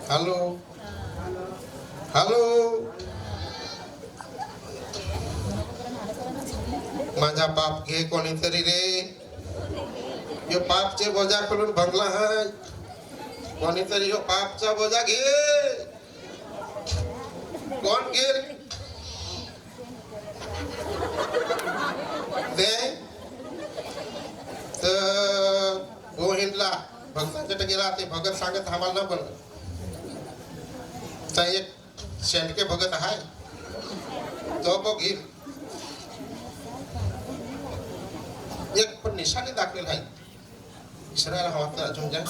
Hello hello माझा बाप घे कोणीतरी रे यो पापचे बोजा खोलून भंगला है कोणीतरी यो पापचा बोजा घे कोण घे दे तर गोहिंदला भक्तांच्या गेला ते भगत सांगत आम्हाला पण एक शेंडके भगत आहे तो बघील एक पण निशाणी दाखवेल आहे विसरायला हवा तर अजून जा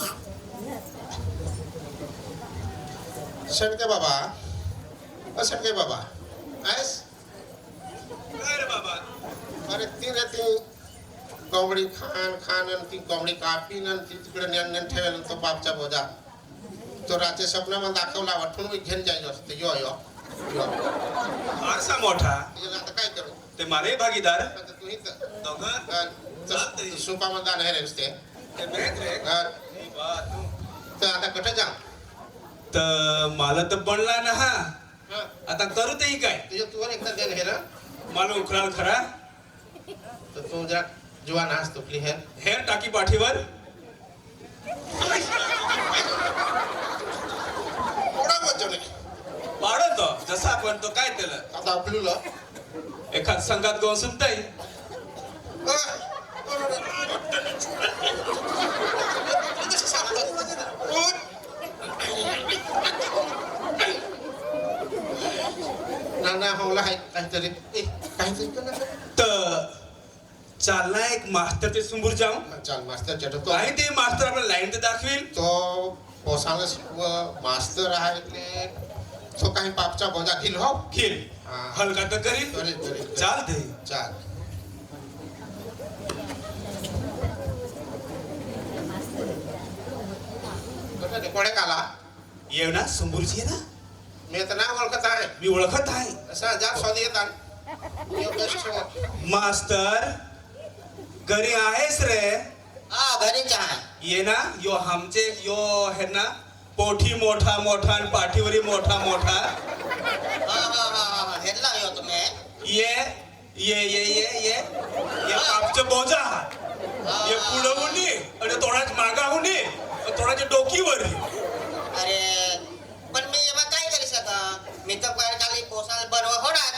शेंडके बाबा शेंडके बाबा आहेस अरे बाबा अरे ती रे ती कोंबडी खान आणि ती कोंबडी कापीन आणि ती तिकडे नेन ठेवेल तो बापचा बोजा तो रात्री स्वप्नामध्ये दाखवला वाटून मी घेऊन जायचं असतं यो यो यो फारसा मोठा आता काय करू ते मारे भागीदार आता तू इथं दोघं सुपामध्ये नाही रे ते ते बॅग रे तर आता कुठं जा तर मला तर बनला ना हा हा आता करू तेही काय तुझ्या तुवर एकदा दे हे ना मला उकराल खरा तर तू जरा जुवान हास तुपली हे हेर टाकी पाठीवर थोडा बचवले पाडतो जसा आपण तो काय त्याला आता आपल्याला एखाद संघात गाऊन सुनताय नाना हवला आहे काहीतरी काहीतरी तर चालना एक मास्तर ते समोर जाऊ चाल मास्तर चटतो आणि ते मास्तर आपल्याला लाईन तर दाखवेल तो पोसाला शिकव मास्तर आहे ते तो काही पापचा बोजा घेईल हो खेळ हा. हलका तर करील करेल चालते चाल कोडे काला येव ना समोरची आहे ना मी तर नाही ओळखत आहे मी ओळखत आहे असं जा शोध येतात मास्तर घरी आहेस रे हा घरीच आहे ये ना यो हमचे यो है ना पोठी मोठा मोठा आणि पाठीवरी मोठा मोठा हा हेडला येऊ तुम्ही ये आपचं बोजा ये पुढं हुनी आणि थोडाच मागा हुनी थोडाच्या डोकीवर अरे पण मी एव्हा काय करू शका मी तर काय खाली पोसाल बरोबर होणार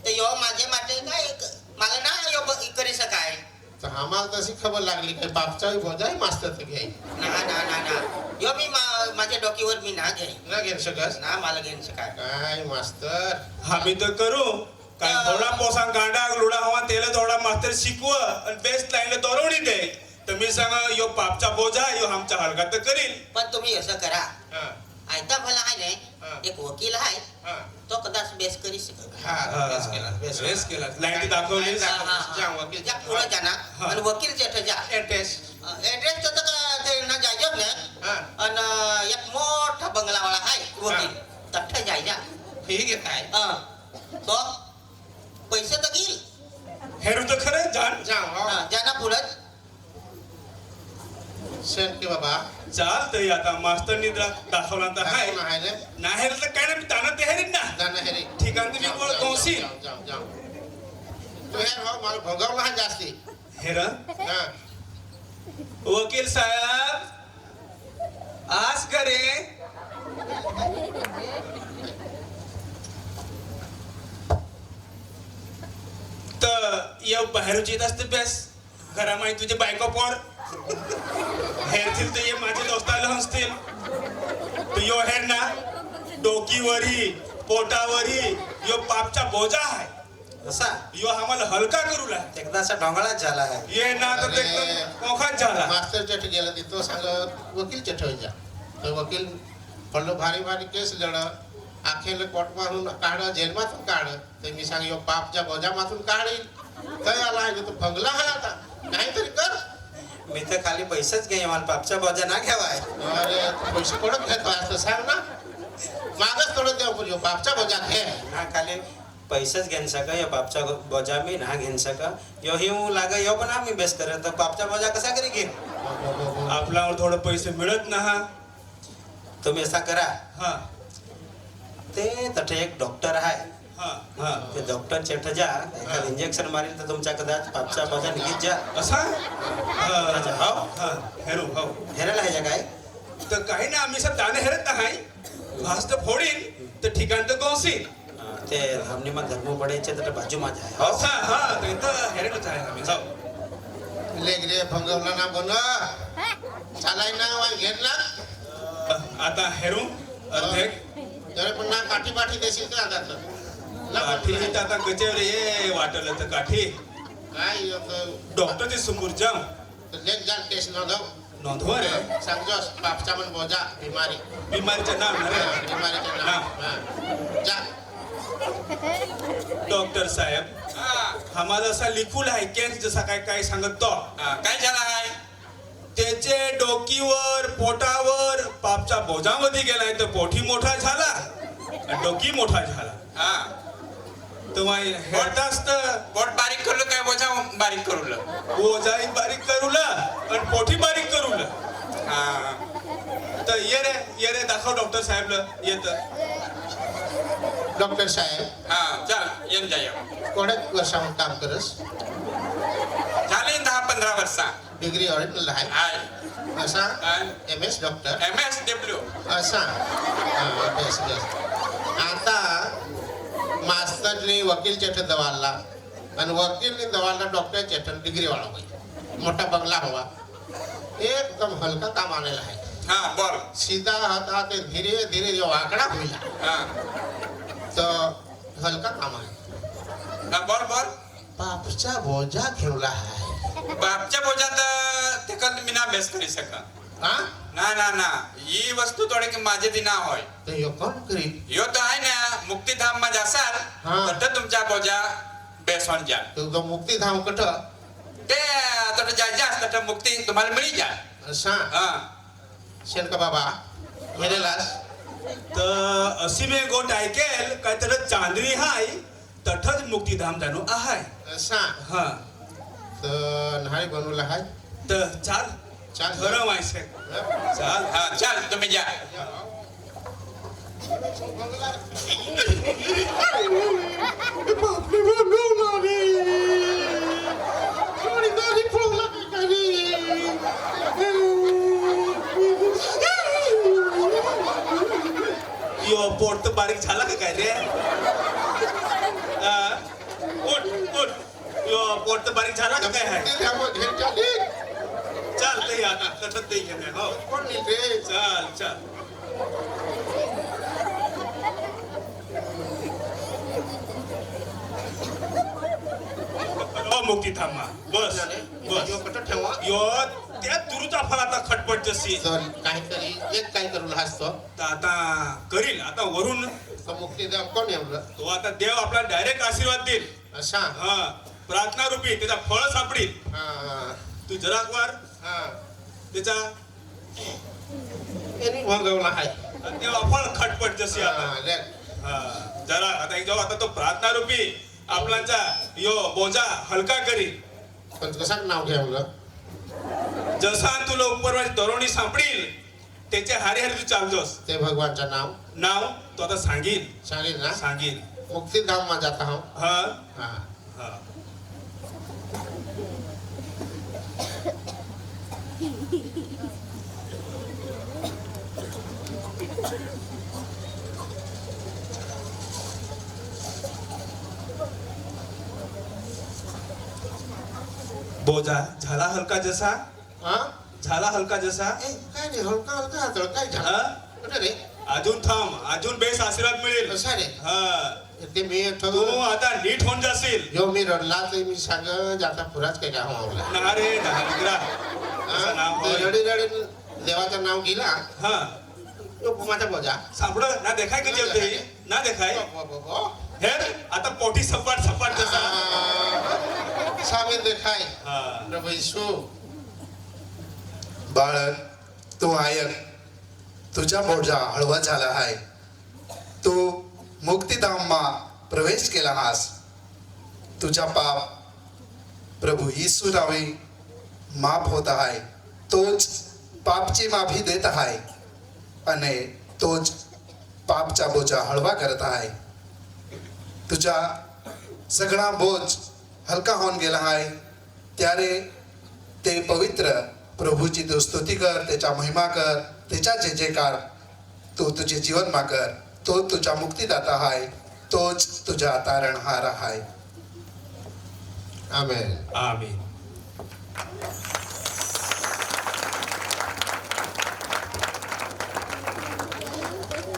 तर यो माझे માટે काय मला ना यो करू शकाय तर आम्हाला तशी खबर लागली काही बापचा बोजाही मास्तर तर घ्याय ना यो मी माझ्या डोकीवर मी ना घे ना घेऊ शकस ना मला घेऊन शकाय काय मास्तर आम्ही तर करू काय थोडा पोसा गांडा लुडा हवा त्याला थोडा मास्तर शिकव आणि बेस्ट लाईनला दोरवणी दे तर मी सांगा यो पापचा बोजा यो आमचा हलका तर करील पण तुम्ही असं करा हा आयता भला आहे हा. ना एक वकील आहे हा तो कदाच बेस करू शकत हा बेस केला लाईन दाखवली जा वकील जा पुढे जा ना हा. आणि वकील जेठे जा ऍड्रेस ऍड्रेस तर ते ना जायचं ना हा आणि एक मोठा बंगलावाला आहे वकील तठ्ठे जायचा ठीक आहे काय तो पैसे तर घेईल हेरू तर खरं जाण जा हो ज्यांना पुढं शेण की बाबा चालतंय आता मास्तर निद्रा दाखवला तर हाय दाखवून आहे रे नाही तर काय ना ताना ते हेरीत ना जाणं हे रे ठिकाण तुम्ही कोण कौशी जाऊ तू हे भाऊ मला भोगावला आहे जास्ती हेर हा वकील साहेब आज करे तर या बाहेरची येत असते बेस घरामाई तुझे बायको पोर हेरतील तर ये माझे दोस्ताला हसतील तर यो हेर ना डोकीवरी पोटावरी यो पापचा बोजा आहे असा यो आम्हाला हलका करू ला एकदा असा ढोंगळाच झाला आहे ये ना तर ते अरे. मोखात झाला मास्तर चट गेला तिथं सांग वकील चट व्हायचा तर वकील पडलो भारी भारी केस लढ आखेल कोर्टमातून काढ जेलमातून काढ तर मी सांग यो पापच्या बोजामातून काढील तर आला आहे तो भंगला आहे आता काहीतरी कर मी तर खाली पैसेच घे मला पापचा बोजा ना घ्यावाय अरे तू पैसे कोणच घेतो असं सांग ना मागच थोडं देऊ पण बापचा बोजा घे ना खाली पैसेच घेऊन सका या पापचा बोजा मी ना घेऊन सका यो ही लाग यो पण आम्ही बेस करत तर पापचा बोजा कसा करी घेईन आपल्यावर थोडं पैसे मिळत ना हा तुम्ही असा करा हा ते तठे एक डॉक्टर आहे हा हा ते डॉक्टर चेठ जा एखाद इंजेक्शन मारील तर तुमच्या कदाच पापचा बाजा निघित जा असा हो हा हेरू हो हेरायला आहे काय तर काही ना आम्ही सब दाणे हेरत नाही घास तर फोडीन तर ठिकाण तर गवसीन ते धामणी मग धर्म पडायचे तर बाजू माझ्या आहे हो असा हा ते तर हेरतच आहे आम्ही जाऊ लेगरे भंगवला ना बन चालाय ना वाय घेतला आता हेरू अध्यक्ष जरा पण ना काठी पाठी देशील का आता काठी आता कचेवर ये वाटलं तर काठी काय डॉक्टरचे समोर जाऊ लेग जाल टेस्ट न जाऊ नोंदवा रे समजोस पापचा मन बोजा बिमारी बिमारीचं नाव ना रे बिमारीचं नाव जा डॉक्टर साहेब आम्हाला असा लिखूल आहे केस जसा काय काय सांगत तो काय झालं आहे त्याचे डोकीवर पोटावर पापचा बोजामध्ये गेलाय तर पोटी मोठा झाला आणि डोकी मोठा झाला हा तर हेरताच तर पोट बारीक करलो काय बोजा बारीक करूलं बोजाही बारीक करूला आणि पोटी बारीक करूला हा तर ये रे दाखव डॉक्टर साहेबला येत डॉक्टर साहेब हा चल येऊन जाय कोणत्या वर्षाहून काम करस झाले 10-15 वर्षा डिग्री ऑरिजिनल आहे हाय असा हाय MS डॉक्टर MSW असा बेस आता मास्तरनी वकील चेठ दवाला आणि वकीलनी दवाला डॉक्टर चेठ डिग्री वाला होई मोठा बंगला हवा एकदम हलका काम आलेला आहे हा बोल सीधा हाता ते धीरे धीरे जो आकडा होईल हा तो हलका काम आहे हा बोल बोल पापचा बोजा ठेवला आहे बापच्या बोजात ते कल मी ना बेस करी सका हा ना ना ना ही वस्तू थोडे की माझे दी ना होय तो यो कोण करील यो तो आहे ना मुक्तीधाम मध्ये असाल हा. तर तुमच्या बोजा बेस होऊन जा तो मुक्तीधाम कठ ते तर जायचे असतं तर मुक्ती तुम्हाला मिळी जा असा हा शेणका बाबा गेलेलास तर अशी मी गोट ऐकेल काय तर चांदणी हाय तठच मुक्तीधाम जाणू आहे असा हा तर न्हाळी बनवला आहे तर चाल चाल. खरं माहिती चाल हा चल तुम्ही जा यो पोट तर बारीक झाला का काय रे उठ उठ यो पोट तर बारीक झाला का काय आहे चाल ते आता तठत ते घेणे हो कोण रे चाल चाल हो मुक्तीधाम बस बस यो कट ठेवा यो त्या तुरुचा फळाचा खटपट जशी तर काहीतरी एक काय करून हसतो तर आता करील आता वरून तो मुक्तीधाम कोण एवढं तो आता देव आपला डायरेक्ट आशीर्वाद देईल असा हा प्रार्थना रूपी त्याचा फळ सापडील हा तू जरा वार हा त्याचा यांनी भंगवला आहे आणि देव आपण खटपट जशी आता हा, ले. हा जरा आता एक आता तो प्रार्थना रूपी आपलांचा यो बोजा हलका करील पण कसं नाव घ्यावलं जसा तुला उपरवाची तरुणी सापडील त्याचे हारे हारे तू चालजोस ते भगवानचं नाव नाव तो आता सांगील सांगेल ना सांगील मुक्तीधाम मा जाता हूँ हा हा हा बोजा झाला हलका जसा हा झाला हलका जसा ए, काय नाही हलका हलका हातळ काय झालं हा? कुठं रे अजून थांब अजून बेस आशीर्वाद मिळेल कसा रे हा ते मी तू ठरवलं आता नीट होऊन जाशील जो मी रडला तर मी सांग जाता पुराच काय का होवला ना रे दहा असं नाव होय. रडी रडी देवाचं नाव गेला हा तो माझा बोजा सांभळ ना देखाय किती होते ना देखाय हे आता पोटी सपाट सपाट जसा सामे देखाय हा प्रभू येशू बाळक तू आयक तुझा बोजा हळवा झाला आहे तू मुक्तिधाममा प्रवेश केला हास तुझा पाप प्रभू येशू रावी माफ होत आहे तोच पापची माफी देत आहे आणि तोच पापचा बोजा हळवा करत आहे. तुझा सगळा बोज हलका होऊन गेला आहे. त्यारे ते पवित्र प्रभूची तू स्तुती कर, त्याचा महिमा कर, त्याचा जय जयकार तू तुझे जीवन मा कर. तो तुझा मुक्तीदाता आहे, तोच तुझा तारणहार आहे. आमेन. आमेन.